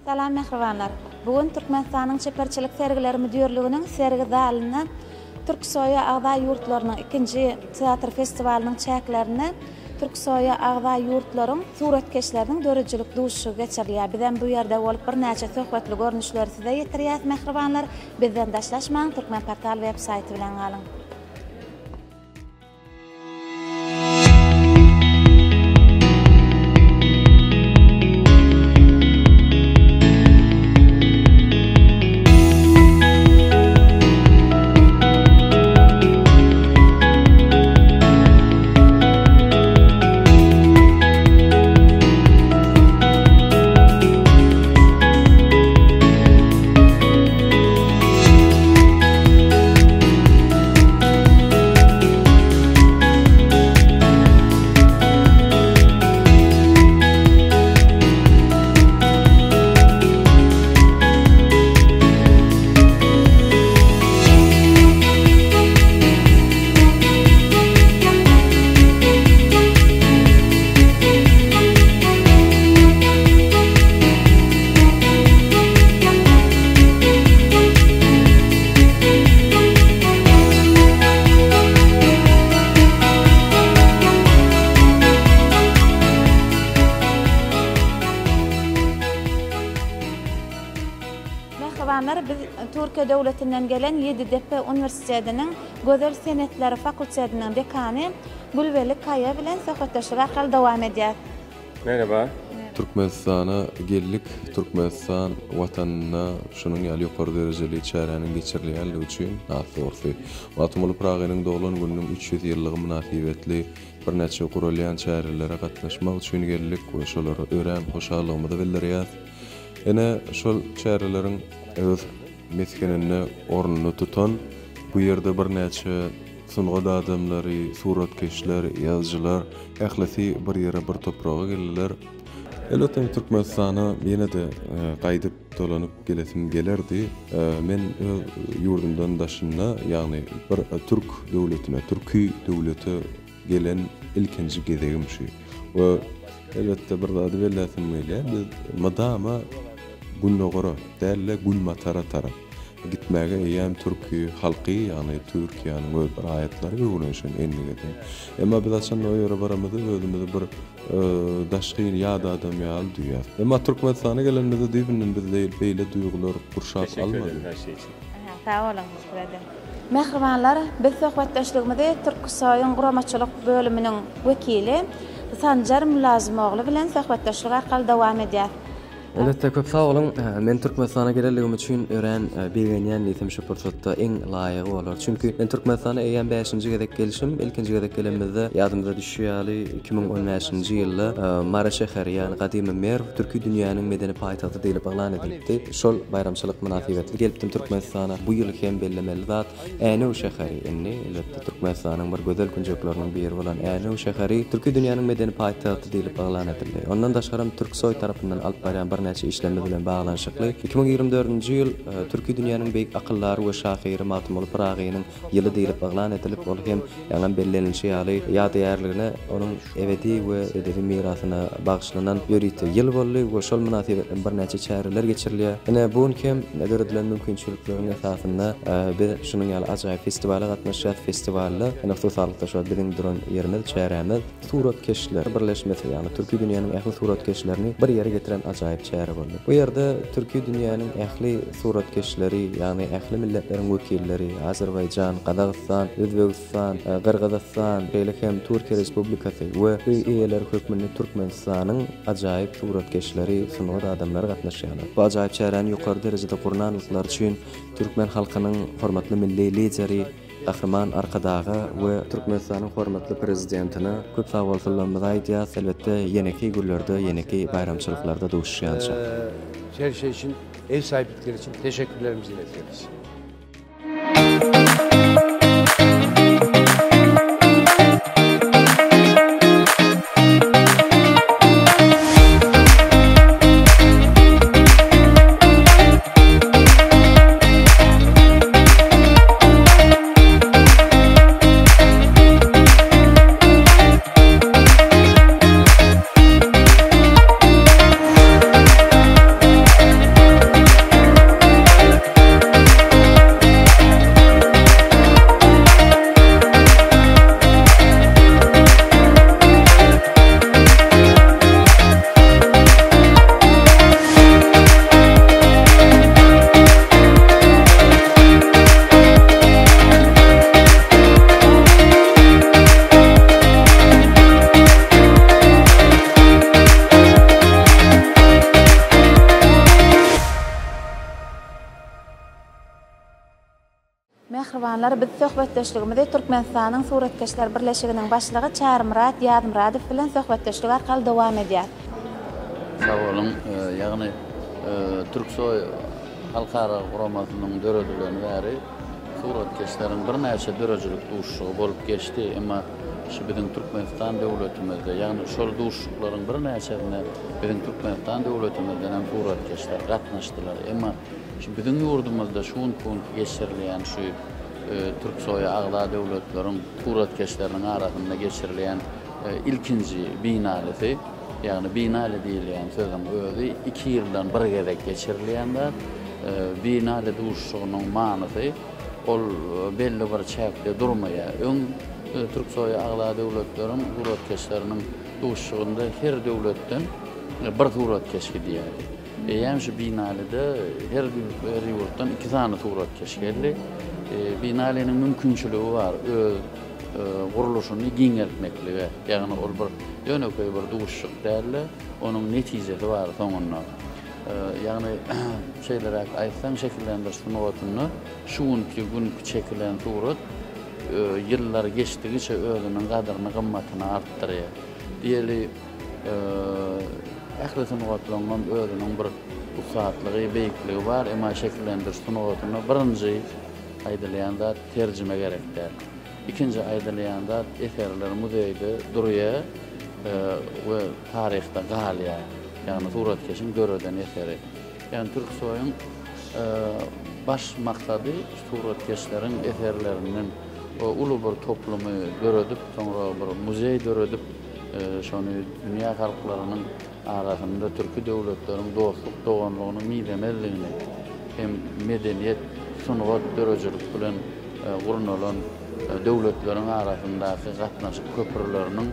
Salam mehribanlar. Bugün Türkmenistan'ın Çeperçilik sergileri müdürlüğünün sergi zalına Türksoya Ağda Yurtlarının 2. Teatr Festivalinin çeklerini Türksoya Ağda Yurtların suretkeşlerinin dörücülük duşu geçirilýär. Bizden bu yerde olup bir näçe söhbetli görnüşleri size yetirýär mehribanlar. Bizden daşlaşmaň Türkmen Portal web-saýty bilen galyň. Biz Türkiye Devletinden gelen Yeditepe Üniversitesi'nin Gözel Sanatları Fakültesi'nin dekanı Gülveli Kaya bilen söhbetleşmeye arkaly dowam edýär. Merhaba. Türkmenistan'a geldik. Türkmenistan vatanına şunun ýaly ýokary derejeli çäräniň geçirilýärligi üçin näçe Watymyl Pragynyň doglan gününiň 300 ýyllygy münasibetli bir näçe gurulýan çärelere gatnaşmak üçin geldik we şolary ören hoşallygymyzy bildirýär. Ene şol çäreleriň öz meskenini ornuny tutan bu ýerde bir näçe sungat adamlary, suratkeşler, ýazgylar, ählisi bir ýere bir toprağa geldiler. Elbetde Türkmenistana ýene de gaýdyp dolanyp gelesim gelerdi. Men ýurdumdan daşynda, ýagny bir Türk döwletine, Türkiýe döwleti gelen ilkinji gezegim şu. We elbetde bir zady belläsim gelýär. Biz madama Gunnogora derle Gunmatara tarap gitmäge ýa-ni Türkiýe halky ýa-ni Türkiýanyň öz raýatlary öwrünüşen endigede. Emma biz açan o ýere baramyzy özümizi bir daşky ýa-da adam ýaly duýar. Emma Türkmenistana gelenmizde diýbinden biz beýle duýgular gurşap almady. Sağ olun. Mehribanlar, biz söhbetleşdigimizde Türksoýyň guramaçylyk bölüminiň wekili Sanjar Mülazimogly bilen söhbetleşdik arkaly dowam edýär. Elbette köp sağ olun. Men Türkmenistan'a gelenligim üçin ören beýenýän diýsem şu pursatda eň laýygy bolar. Çünki men Türkmenistana eýen 5-nji gezek gelişim, ilkinji gezek gelenmizde ýadymda düşýärli 2015-nji ýylda Mara şäheri ýani Gadymy Mer türki dünýäniň medeni paýtagty diýilip elan edildi. Şol bayramçylyk münasibetli gelipdim Türkmenistana. Bu ýyl hem bellemeli zat Änew şäheri enni elbette Türkmenistanyň bir gözel günjekleriniň biri bolan Änew şäheri türki dünýäniň medeni paýtagty diýilip elan edildi. Ondan daşgaram Türksoy tarapyndan alyp baran näçe işlemler bilen baglanşykly. 2024-nji ýyl Türkiýe dünýäniň beýik akıllary we şahyry Watymyl Pragynyň ýyly diýilip baglan edilip, ol hem ýaňa bellenişi ýaly ýa-däýerligine onuň ebedi we edebi mirasyna bagşlanan ýöriti ýyl boldy we şol münasibetden bir näçe çäreler geçirilýär. Ene bu hem göredilen mümkinçiliklerin esasynda biz şunyň ýaly ajaýyp festiwala gatnaşýar. Festiwalda ene hususatda şu biziň duran ýerimiz, çärämiz suratkeşler birleşmesi ýaly Türkiýe dünýäniň ähli suratkeşlerini bir ýere getiren ajaýyp çäre boldy. Bu ýerde Türkiýe dünýäniň ähli suratkeşleri, ýagny ähli milletleriň wekilleri, Azerbaýjan, Qazaqstan, Özbegistan, Qırgyzstan, hem Türkiýe Respublikasy we ýerler hökmünde Türkmenistanyň ajaýyp suratkeşleri, sungat adamlar gatnaşýarlar. Bu ajaýyp çäräni ýokary derejede gurnaňlyklar üçin türkmen halkynyň hormatly milli lideri Qahraman Arkadağı we Türkmenistanyň hormatly prezidentine köp sag bolsunlar aýdýar. Elbetde ýeneki günlerde, ýeneki bayramçylyklarda duşýançak. Her şey için, ev sahiplikleri için teşekkürlerimizi iletiyoruz. Kahramanlar biz söhbetdeşligimizde Türkmenistanyň suratkeşler birleşiginiň başlygy Çarmyrat Ýazmyradow bilen söhbetdeşlik arkaly dowam edýär. Sağ olun. Ýagny Türksoy halkara guramasynyň döredileni bäri suratkeşleriň bir näçe dörejilik duşşugy bolup geçdi, emma şu biziň Türkmenistan döwletimizde, ýagny şol duşşuklaryň bir näçesine biziň Türkmenistan döwletimizden hem suratkeşler gatnaşdylar. Emma şu biziň ýurdumyzda şuň punt geçirilýän şu Türksoy agda döwletleriň suratkeşleriniň arasynda geçirilýän ilkinji binalysy, ýagny binaly diýilýän sözüň özi 2 ýyldan bir gezek geçirilýände binaly duşşugynyň manysy ol belli bir çäkde durmaýa. Öň Türksoy agda döwletleriň suratkeşleriniň duşşugynda her döwletden bir suratkeş gidýär. Ýa-ni şu binalyda her ýurtdan 2 tane suratkeş geldi. Binalynyň mümkinçiligi bar, öz guruluşyny giňeltmekligi, ýagny ol bir dönökey bir duşşuk däl, onuň netijesi bar soňunda. Ýagny şeýlerek aýtsam şekillendirişni otuny şuňky günki çekilen surat ýyllar geçdigiçe özüniň gadyryny gymmatyny artdyrýar. Diýeli ählisin otlangan özüniň bir usatlygy, beýikligi bar, emma şekillendirişni otuny birinji aýdylýanda terjime gerekdir. İkinci aýdylýanda eserler muzeyde durýar we taryhda galýar. Ýagny suratkeşiň göreden eseri. Ýagny Türksoyň baş maksady suratkeşleriň eserleriniň uly bir toplumy göredip, soňra bir muzey göredip, şonu dünýä halklarynyň arasynda türki döwletleriň dostluk doganlygyny milemezligini hem medeniýet sunugat dörejilik bilen gurunalan döwletleriň arasyndaky gatnaşyk köprüleriniň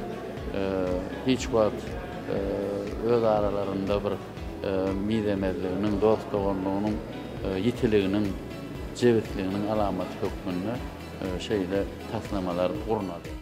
hiç wagt öz aralarında bir milemezliginiň, dost doganlygynyň ýetiliginiň, jebitliginiň alamaty hökmünde şeýle taslamalar gurunady.